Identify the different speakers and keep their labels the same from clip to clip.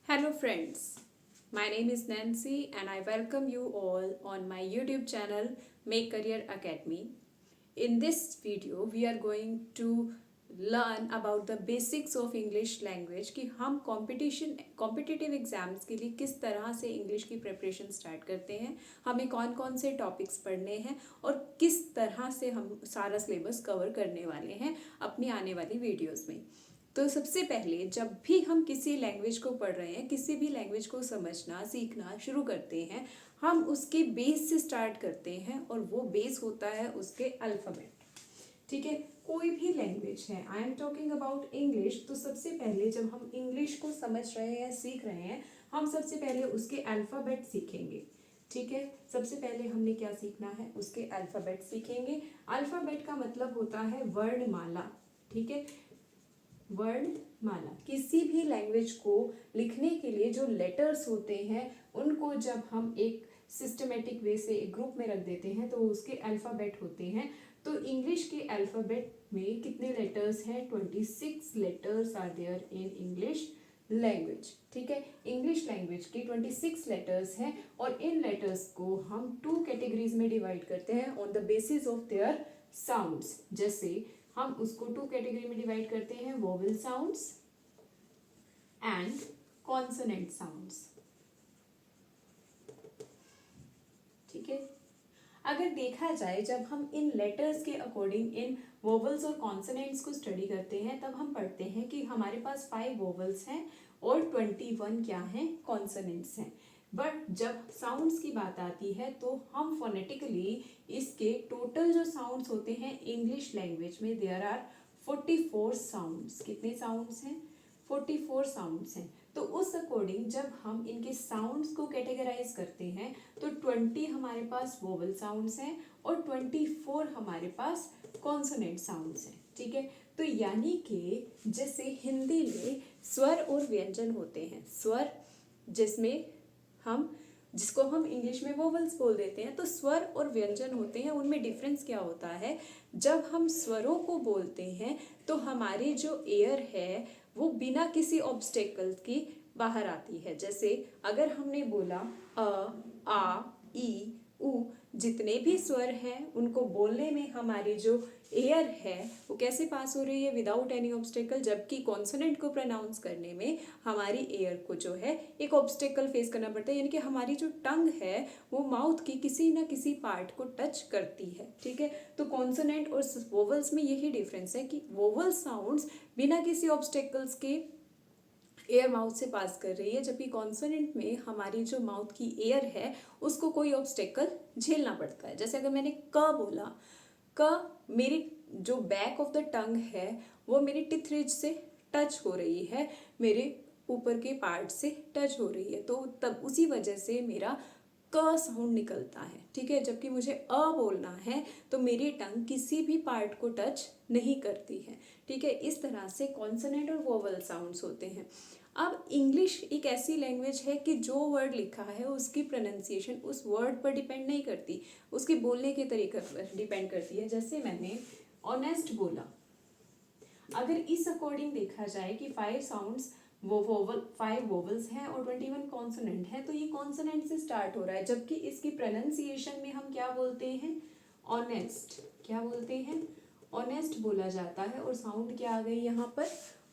Speaker 1: Hello friends, my name is Nancy and I welcome you all on my YouTube channel Make Career Academy. In this video we are going to learn about the basics of English language कि हम competitive exams के लिए किस तरह से English की preparation start करते हैं, हमें कौन कौन से टॉपिक्स पढ़ने हैं और किस तरह से हम सारा सिलेबस कवर करने वाले हैं अपनी आने वाली वीडियोस में। तो सबसे पहले जब भी हम किसी लैंग्वेज को पढ़ रहे हैं, किसी भी लैंग्वेज को समझना सीखना शुरू करते हैं, हम उसके बेस से स्टार्ट करते हैं और वो बेस होता है उसके अल्फ़ाबेट। ठीक है, कोई भी लैंग्वेज है, I am talking about English, तो सबसे पहले जब हम इंग्लिश को समझ रहे हैं सीख रहे हैं, हम सबसे पहले उसके अल्फ़ाबेट सीखेंगे। ठीक है, सबसे पहले हमने क्या सीखना है, उसके अल्फ़ाबेट सीखेंगे। अल्फ़ाबेट का मतलब होता है वर्णमाला। ठीक है, वर्णमाला किसी भी लैंग्वेज को लिखने के लिए जो लेटर्स होते हैं उनको जब हम एक सिस्टमेटिक वे से एक ग्रुप में रख देते हैं तो उसके अल्फ़ाबेट होते हैं। तो इंग्लिश के अल्फ़ाबेट में कितने लेटर्स हैं? 26 letters are there in English language. ठीक है, इंग्लिश लैंग्वेज के 26 लेटर्स हैं और इन लेटर्स को हम 2 कैटेगरीज में डिवाइड करते हैं on the basis of their sounds. जैसे हम उसको 2 कैटेगरी में डिवाइड करते हैं, vowel sounds and consonant sounds. ठीक है, अगर देखा जाए जब हम इन लेटर्स के अकॉर्डिंग इन वोवेल्स और कॉन्सोनेंट्स को स्टडी करते हैं तब हम पढ़ते हैं कि हमारे पास 5 वोवेल्स हैं और 21 क्या हैं? कॉन्सोनेंट्स हैं। बट जब साउंड्स की बात आती है तो हम फोनेटिकली इसके टोटल जो साउंड्स होते हैं इंग्लिश लैंग्वेज में देयर आर 44 साउंड्स। कितने साउंड्स हैं? 44 साउंड्स हैं। तो उस अकॉर्डिंग जब हम इनके साउंड्स को कैटेगराइज करते हैं तो 20 हमारे पास वोवल साउंड्स हैं और 24 हमारे पास कॉन्सोनेंट साउंड्स हैं। ठीक है, तो यानी कि जैसे हिंदी में स्वर और व्यंजन होते हैं, स्वर जिसको हम इंग्लिश में वोवल्स बोल देते हैं, तो स्वर और व्यंजन होते हैं। उनमें डिफरेंस क्या होता है? जब हम स्वरों को बोलते हैं तो हमारी जो एयर है वो बिना किसी ऑब्स्टेकल की बाहर आती है। जैसे अगर हमने बोला आ ई उ, जितने भी स्वर हैं उनको बोलने में हमारी जो एयर है वो कैसे पास हो रही है? Without any obstacle. जबकि कॉन्सोनेंट को प्रोनाउंस करने में हमारी एयर को जो है एक ऑब्स्टेकल फेस करना पड़ता है, यानी कि हमारी जो टंग है वो माउथ की किसी ना किसी पार्ट को टच करती है। ठीक है, तो कॉन्सोनेंट और वोवल्स में यही डिफरेंस है कि वोवल साउंड्स बिना किसी ऑब्स्टेकल्स के एयर माउथ से पास कर रही है, जबकि कॉन्सोनेंट में हमारी जो माउथ की एयर है उसको कोई ऑब्स्टेकल झेलना पड़ता है। जैसे अगर मैंने क बोला, क मेरी जो बैक ऑफ द टंग है वो मेरी टिथ रिज से टच हो रही है, मेरे ऊपर के पार्ट से टच हो रही है, तो तब उसी वजह से मेरा क साउंड निकलता है। ठीक है, जबकि मुझे अ बोलना है तो मेरी टंग किसी भी पार्ट को टच नहीं करती है। ठीक है, इस तरह से कॉन्सोनेंट और वोवल साउंड्स होते हैं। अब इंग्लिश एक ऐसी लैंग्वेज है कि जो वर्ड लिखा है उसकी प्रोनाउंसिएशन उस वर्ड पर डिपेंड नहीं करती, उसके बोलने के तरीके पर डिपेंड करती है। जैसे मैंने ऑनेस्ट बोला, अगर इस अकॉर्डिंग देखा जाए कि 5 साउंड्स वो 5 वोवल्स हैं और 21 कॉन्सोनेंट है, तो ये कॉन्सोनेंट से स्टार्ट हो रहा है, जबकि इसकी प्रोनाउंसिएशन में हम क्या बोलते हैं? ऑनेस्ट। क्या बोलते हैं? ऑनेस्ट बोला जाता है। और साउंड क्या आ गई यहाँ पर?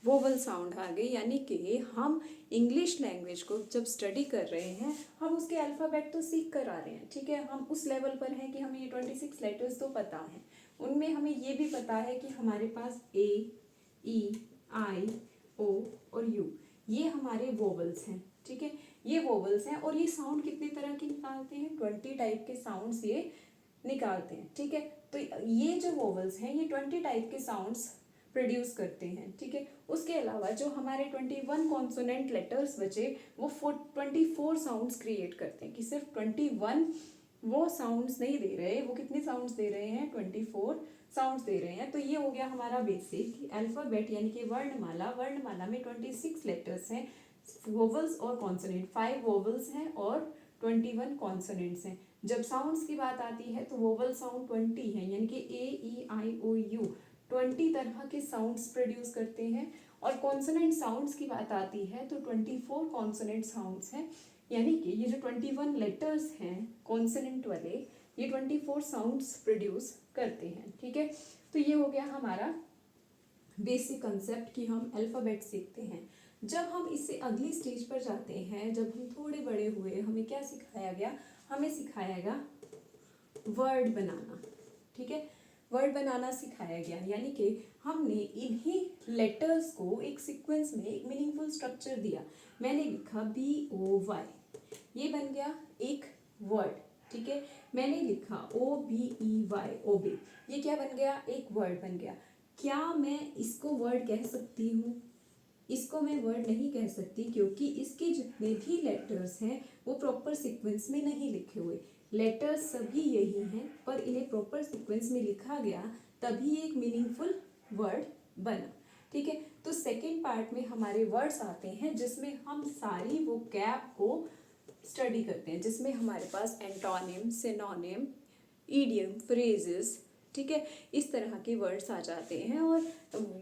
Speaker 1: वोवल साउंड आ गई। यानी कि हम इंग्लिश लैंग्वेज को जब स्टडी कर रहे हैं हम उसके अल्फ़ाबेट तो सीख कर आ रहे हैं। ठीक है, हम उस लेवल पर हैं कि हमें ये 26 लेटर्स तो पता हैं, उनमें हमें ये भी पता है कि हमारे पास ए ई आई ओ और यू, ये हमारे वोवल्स हैं। ठीक है, ये वोवल्स हैं और ये साउंड कितने तरह के निकालते हैं? 20 टाइप के साउंड्स ये निकालते हैं। ठीक है, तो ये जो वोवल्स हैं ये 20 टाइप के साउंड्स प्रोड्यूस करते हैं। ठीक है, उसके अलावा जो हमारे 21 कॉन्सोनेंट लेटर्स बचे वो 24 साउंड्स क्रिएट करते हैं। कि सिर्फ 21 वो साउंड्स नहीं दे रहे, वो कितने साउंड्स दे रहे हैं? 24 साउंड्स दे रहे हैं। तो ये हो गया हमारा बेसिक अल्फ़ाबेट यानी कि वर्णमाला। वर्णमाला में 26 लेटर्स हैं, वोवल्स और कॉन्सोनेंट 5 वोवल्स हैं और 21 कॉन्सोनेंट्स हैं। जब साउंड्स की बात आती है तो वोवल साउंड 20 है, यानी कि ए ई आई ओ यू 20 तरह के साउंड्स प्रोड्यूस करते हैं और कॉन्सोनेंट साउंड्स की बात आती है तो 24 कॉन्सोनेंट साउंड्स हैं, यानी कि ये जो 21 लेटर्स हैं कॉन्सोनेंट वाले, ये 24 साउंड्स प्रोड्यूस करते हैं। ठीक है, तो ये हो गया हमारा बेसिक कंसेप्ट कि हम अल्फ़ाबेट सीखते हैं। जब हम इससे अगली स्टेज पर जाते हैं, जब हम थोड़े बड़े हुए, हमें क्या सिखाया गया, हमें सिखाया गया वर्ड बनाना। ठीक है, वर्ड बनाना सिखाया गया, यानी कि हमने इन्हीं लेटर्स को एक सीक्वेंस में एक मीनिंगफुल स्ट्रक्चर दिया। मैंने लिखा BOY, ये बन गया एक वर्ड। ठीक है, मैंने लिखा OBEY, ओबे, ये क्या बन गया, एक वर्ड बन गया। क्या मैं इसको वर्ड कह सकती हूँ? इसको मैं वर्ड नहीं कह सकती, क्योंकि इसके जितने भी लेटर्स हैं वो प्रॉपर सीक्वेंस में नहीं लिखे हुए। लेटर्स सभी यही हैं, पर इन्हें प्रॉपर सीक्वेंस में लिखा गया, तभी एक मीनिंगफुल वर्ड बना। ठीक है, तो सेकेंड पार्ट में हमारे वर्ड्स आते हैं, जिसमें हम सारी वो कैप को स्टडी करते हैं, जिसमें हमारे पास एंटोनिम, सिनोनिम, ईडियम, फ्रेजेस, ठीक है, इस तरह के वर्ड्स आ जाते हैं। और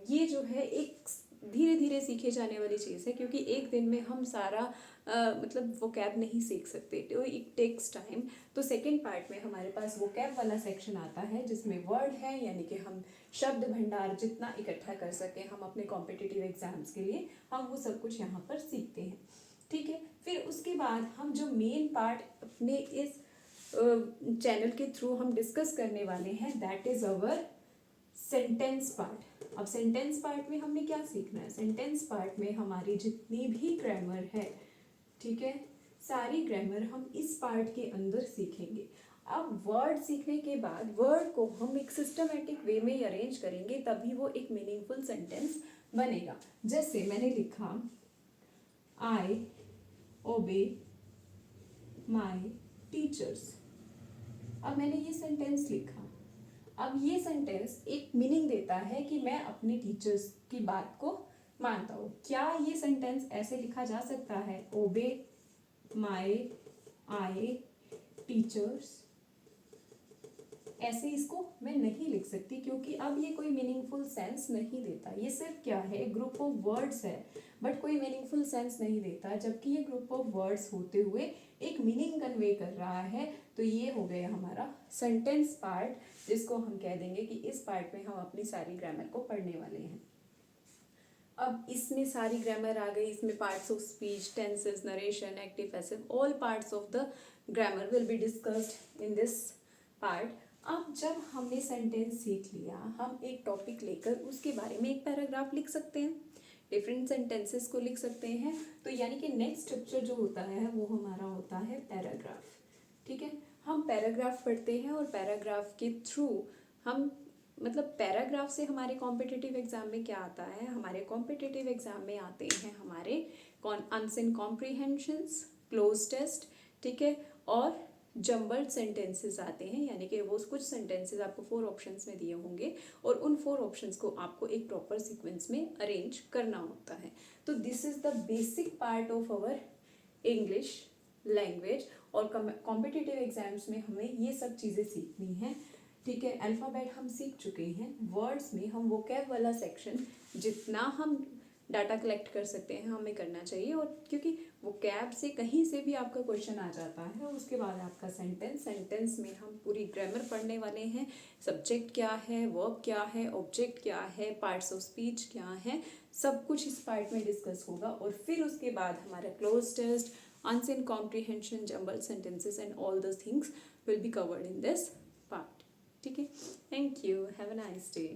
Speaker 1: ये जो है एक धीरे धीरे सीखे जाने वाली चीज़ है, क्योंकि एक दिन में हम सारा मतलब वो कैब नहीं सीख सकते, तो इट टेक्स टाइम। तो सेकेंड पार्ट में हमारे पास वो कैब वाला सेक्शन आता है, जिसमें वर्ड है, यानी कि हम शब्द भंडार जितना इकट्ठा कर सकें हम अपने कॉम्पिटिटिव एग्जाम्स के लिए, हम वो सब कुछ यहाँ पर सीखते हैं। ठीक है, फिर उसके बाद हम जो मेन पार्ट अपने इस चैनल के थ्रू हम डिस्कस करने वाले हैं, that is our sentence part. अब सेंटेंस पार्ट में हमने क्या सीखना है, सेंटेंस पार्ट में हमारी जितनी भी ग्रामर है, ठीक है, सारी ग्रामर हम इस पार्ट के अंदर सीखेंगे। अब वर्ड सीखने के बाद वर्ड को हम एक सिस्टमेटिक वे में अरेंज करेंगे, तभी वो एक मीनिंगफुल सेंटेंस बनेगा। जैसे मैंने लिखा आई ओबे माई टीचर्स। अब मैंने ये सेंटेंस लिखा, अब ये सेंटेंस एक मीनिंग देता है कि मैं अपने टीचर्स की बात को मानता हूँ। क्या ये सेंटेंस ऐसे लिखा जा सकता है, ओबे माई आई टीचर्स? ऐसे इसको मैं नहीं लिख सकती, क्योंकि अब ये कोई मीनिंगफुल सेंस नहीं देता। ये सिर्फ क्या है, ग्रुप ऑफ वर्ड्स है, बट कोई मीनिंगफुल सेंस नहीं देता, जबकि ये ग्रुप ऑफ वर्ड्स होते हुए एक मीनिंग कन्वे कर रहा है। तो ये हो गया हमारा सेंटेंस पार्ट, जिसको हम कह देंगे कि इस पार्ट में हम अपनी सारी ग्रामर को पढ़ने वाले हैं। अब इसमें सारी ग्रामर आ गई, इसमें parts of speech, tenses, narration, active, passive, all parts of the grammar will be discussed in this part. अब जब हमने सेंटेंस सीख लिया, हम एक टॉपिक लेकर उसके बारे में एक पैराग्राफ लिख सकते हैं, डिफरेंट सेंटेंसेस को लिख सकते हैं। तो यानी कि नेक्स्ट स्ट्रक्चर जो होता है वो हमारा होता है पैराग्राफ। ठीक है, हम पैराग्राफ पढ़ते हैं और पैराग्राफ के थ्रू हम मतलब पैराग्राफ से हमारे कॉम्पिटिटिव एग्जाम में क्या आता है, हमारे कॉम्पिटिटिव एग्जाम में आते हैं हमारे आंसर कॉम्प्रीहेंशंस, क्लोज टेस्ट, ठीक है, और जम्बल्ड सेंटेंसेस आते हैं, यानी कि वो कुछ सेंटेंसेस आपको 4 ऑप्शंस में दिए होंगे और उन 4 ऑप्शंस को आपको एक प्रॉपर सीक्वेंस में अरेंज करना होता है। तो this is the basic part of our English language, और कॉम्पिटिटिव एग्जाम्स में हमें ये सब चीज़ें सीखनी है। ठीक है, अल्फ़ाबेट हम सीख चुके हैं, वर्ड्स में हम वोकैब वाला सेक्शन जितना हम डाटा कलेक्ट कर सकते हैं हमें करना चाहिए, और क्योंकि वोकैब से कहीं से भी आपका क्वेश्चन आ जाता है। उसके बाद आपका सेंटेंस में हम पूरी ग्रामर पढ़ने वाले हैं, सब्जेक्ट क्या है, वर्ब क्या है, ऑब्जेक्ट क्या है, पार्ट्स ऑफ स्पीच क्या है, सब कुछ इस पार्ट में डिस्कस होगा। और फिर उसके बाद हमारा cloze test, answer comprehension, jumble sentences and all the things will be covered in this part. ठीक है, thank you, have a nice day.